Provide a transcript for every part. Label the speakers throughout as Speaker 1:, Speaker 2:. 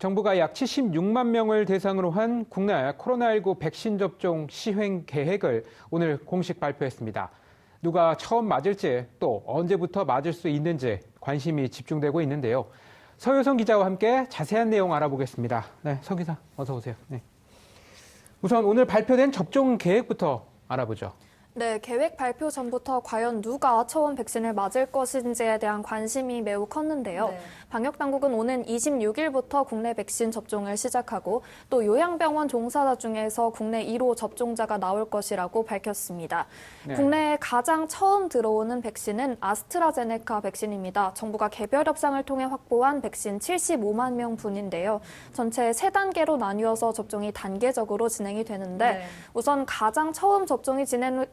Speaker 1: 정부가 약 76만 명을 대상으로 한 국내 코로나19 백신 접종 시행 계획을 오늘 공식 발표했습니다. 누가 처음 맞을지 또 언제부터 맞을 수 있는지 관심이 집중되고 있는데요. 서효성 기자와 함께 자세한 내용 알아보겠습니다. 네, 서 기자 어서 오세요. 네. 우선 오늘 발표된 접종 계획부터 알아보죠.
Speaker 2: 네, 계획 발표 전부터 과연 누가 처음 백신을 맞을 것인지에 대한 관심이 매우 컸는데요.
Speaker 3: 네.
Speaker 2: 방역당국은 오는 26일부터 국내 백신 접종을 시작하고 또 요양병원 종사자 중에서 국내 1호 접종자가 나올 것이라고 밝혔습니다.
Speaker 1: 네.
Speaker 2: 국내에 가장 처음 들어오는 백신은 아스트라제네카 백신입니다. 정부가 개별 협상을 통해 확보한 백신 75만 명분인데요. 전체 3단계로 나뉘어서 접종이 단계적으로 진행이 되는데
Speaker 3: 네.
Speaker 2: 우선 가장 처음 접종이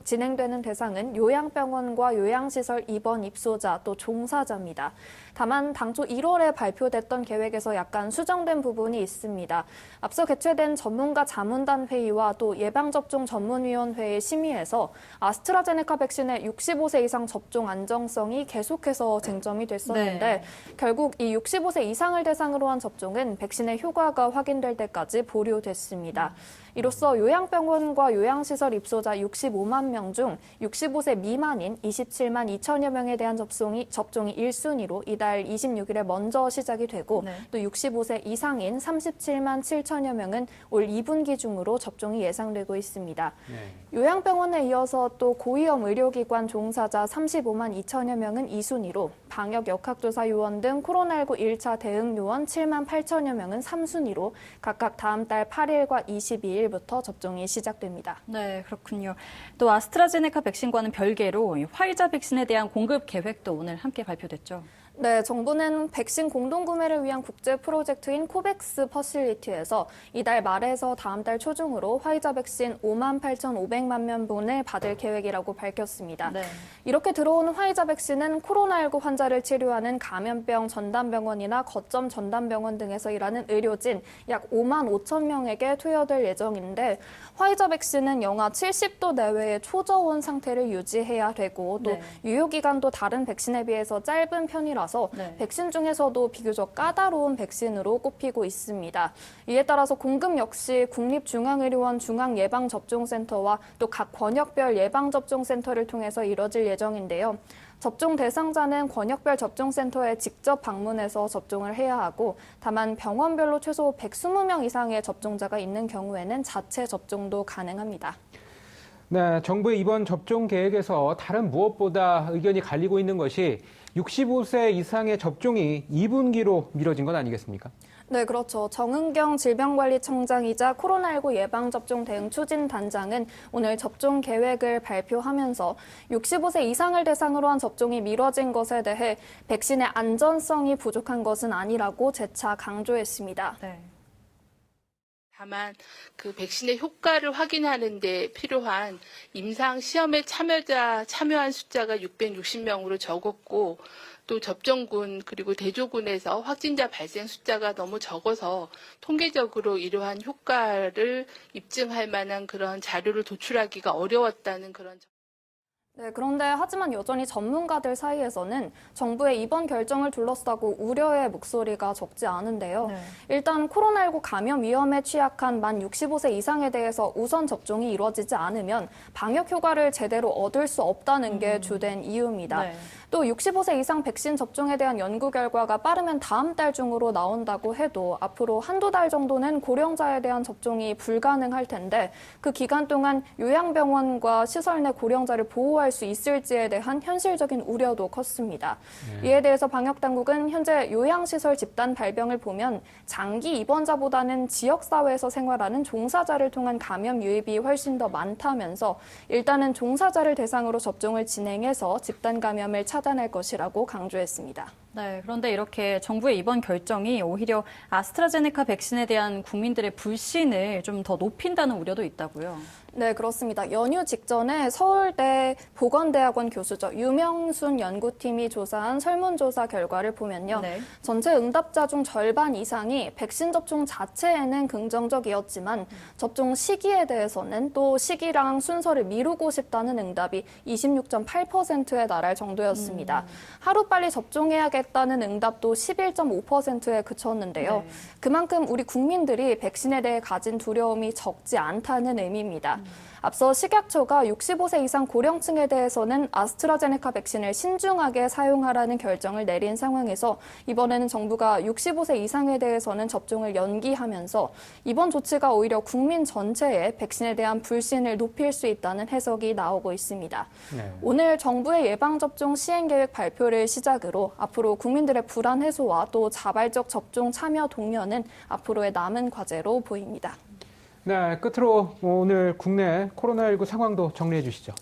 Speaker 2: 진행되는 대상은 요양병원과 요양시설 입원 입소자 또 종사자입니다. 다만 당초 1월에 발표됐던 계획에서 약간 수정된 부분이 있습니다. 앞서 개최된 전문가 자문단 회의와 또 예방접종 전문위원회의 심의에서 아스트라제네카 백신의 65세 이상 접종 안정성이 계속해서 쟁점이 됐었는데
Speaker 3: 네.
Speaker 2: 결국 이 65세 이상을 대상으로 한 접종은 백신의 효과가 확인될 때까지 보류됐습니다. 이로써 요양병원과 요양시설 입소자 65만 명 중 65세 미만인 27만 2천여 명에 대한 접종이 1순위로 이달 26일에 먼저 시작이 되고
Speaker 3: 네.
Speaker 2: 또 65세 이상인 37만 7천여 명은 올 2분기 중으로 접종이 예상되고 있습니다.
Speaker 1: 네.
Speaker 2: 요양병원에 이어서 또 고위험 의료기관 종사자 35만 2천여 명은 2순위로 방역 역학조사 요원 등 코로나19 1차 대응 요원 7만 8천여 명은 3순위로 각각 다음 달 8일과 22일부터 접종이 시작됩니다.
Speaker 3: 네, 그렇군요. 또 아스트라제네카 백신과는 별개로 화이자 백신에 대한 공급 계획도 오늘 함께 발표됐죠.
Speaker 2: 네, 정부는 백신 공동구매를 위한 국제 프로젝트인 코백스 퍼실리티에서 이달 말에서 다음 달 초중으로 화이자 백신 5만 8,500만 명분을 받을 계획이라고 밝혔습니다.
Speaker 3: 네.
Speaker 2: 이렇게 들어오는 화이자 백신은 코로나19 환자를 치료하는 감염병 전담병원이나 거점 전담병원 등에서 일하는 의료진 약 5만 5천 명에게 투여될 예정인데 화이자 백신은 영하 70도 내외의 초저온 상태를 유지해야 되고 또
Speaker 3: 네.
Speaker 2: 유효기간도 다른 백신에 비해서 짧은 편이라
Speaker 3: 네.
Speaker 2: 백신 중에서도 비교적 까다로운 백신으로 꼽히고 있습니다. 이에 따라서 공급 역시 국립중앙의료원 중앙예방접종센터와 또 각 권역별 예방접종센터를 통해서 이뤄질 예정인데요. 접종 대상자는 권역별 접종센터에 직접 방문해서 접종을 해야 하고 다만 병원별로 최소 120명 이상의 접종자가 있는 경우에는 자체 접종도 가능합니다.
Speaker 1: 네, 정부의 이번 접종 계획에서 다른 무엇보다 의견이 갈리고 있는 것이 65세 이상의 접종이 2분기로 미뤄진 건 아니겠습니까?
Speaker 2: 네, 그렇죠. 정은경 질병관리청장이자 코로나19 예방접종 대응 추진단장은 오늘 접종 계획을 발표하면서 65세 이상을 대상으로 한 접종이 미뤄진 것에 대해 백신의 안전성이 부족한 것은 아니라고 재차 강조했습니다.
Speaker 3: 네.
Speaker 4: 다만 그 백신의 효과를 확인하는 데 필요한 임상 시험에 참여한 숫자가 660명으로 적었고 또 접종군 그리고 대조군에서 확진자 발생 숫자가 너무 적어서 통계적으로 이러한 효과를 입증할 만한 그런 자료를 도출하기가 어려웠다는 그런
Speaker 2: 네, 그런데 하지만 여전히 전문가들 사이에서는 정부의 이번 결정을 둘러싸고 우려의 목소리가 적지 않은데요.
Speaker 3: 네.
Speaker 2: 일단 코로나19 감염 위험에 취약한 만 65세 이상에 대해서 우선 접종이 이루어지지 않으면 방역 효과를 제대로 얻을 수 없다는 게 주된 이유입니다.
Speaker 3: 네.
Speaker 2: 또 65세 이상 백신 접종에 대한 연구 결과가 빠르면 다음 달 중으로 나온다고 해도 앞으로 한두 달 정도는 고령자에 대한 접종이 불가능할 텐데 그 기간 동안 요양병원과 시설 내 고령자를 보호할 수 있을지에 대한 현실적인 우려도 컸습니다. 이에 대해서 방역당국은 현재 요양시설 집단 발병을 보면 장기 입원자보다는 지역사회에서 생활하는 종사자를 통한 감염 유입이 훨씬 더 많다면서 일단은 종사자를 대상으로 접종을 진행해서 집단 감염을 차단할 것이라고 강조했습니다.
Speaker 3: 네, 그런데 이렇게 정부의 이번 결정이 오히려 아스트라제네카 백신에 대한 국민들의 불신을 좀 더 높인다는 우려도 있다고요.
Speaker 2: 네, 그렇습니다. 연휴 직전에 서울대 보건대학원 교수죠. 유명순 연구팀이 조사한 설문조사 결과를 보면요.
Speaker 3: 네.
Speaker 2: 전체 응답자 중 절반 이상이 백신 접종 자체에는 긍정적이었지만 접종 시기에 대해서는 또 시기랑 순서를 미루고 싶다는 응답이 26.8%에 달할 정도였습니다. 하루빨리 접종해야겠다는 응답도 11.5%에 그쳤는데요.
Speaker 3: 네.
Speaker 2: 그만큼 우리 국민들이 백신에 대해 가진 두려움이 적지 않다는 의미입니다. 앞서 식약처가 65세 이상 고령층에 대해서는 아스트라제네카 백신을 신중하게 사용하라는 결정을 내린 상황에서 이번에는 정부가 65세 이상에 대해서는 접종을 연기하면서 이번 조치가 오히려 국민 전체에 백신에 대한 불신을 높일 수 있다는 해석이 나오고 있습니다.
Speaker 1: 네.
Speaker 2: 오늘 정부의 예방접종 시행계획 발표를 시작으로 앞으로 국민들의 불안 해소와 또 자발적 접종 참여 독려는 앞으로의 남은 과제로 보입니다.
Speaker 1: 네, 끝으로 오늘 국내 코로나19 상황도 정리해 주시죠.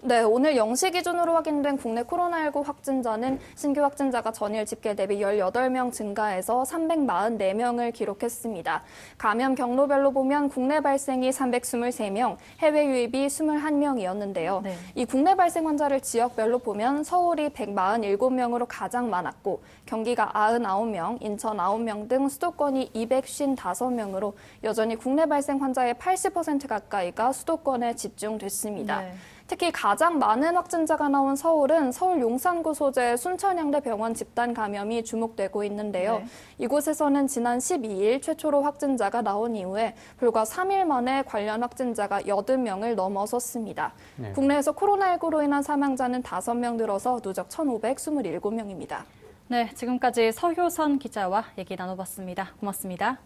Speaker 2: 네, 오늘 0시 기준으로 확인된 국내 코로나19 확진자는 신규 확진자가 전일 집계 대비 18명 증가해서 344명을 기록했습니다. 감염 경로별로 보면 국내 발생이 323명, 해외 유입이 21명이었는데요.
Speaker 3: 네.
Speaker 2: 이 국내 발생 환자를 지역별로 보면 서울이 147명으로 가장 많았고 경기가 99명, 인천 9명 등 수도권이 255명으로 여전히 국내 발생 환자의 80% 가까이가 수도권에 집중됐습니다.
Speaker 3: 네.
Speaker 2: 특히 가장 많은 확진자가 나온 서울은 서울 용산구 소재 순천향대 병원 집단 감염이 주목되고 있는데요.
Speaker 3: 네.
Speaker 2: 이곳에서는 지난 12일 최초로 확진자가 나온 이후에 불과 3일 만에 관련 확진자가 80명을 넘어섰습니다.
Speaker 1: 네.
Speaker 2: 국내에서 코로나19로 인한 사망자는 5명 늘어서 누적 1,527명입니다.
Speaker 3: 네, 지금까지 서효선 기자와 얘기 나눠봤습니다. 고맙습니다.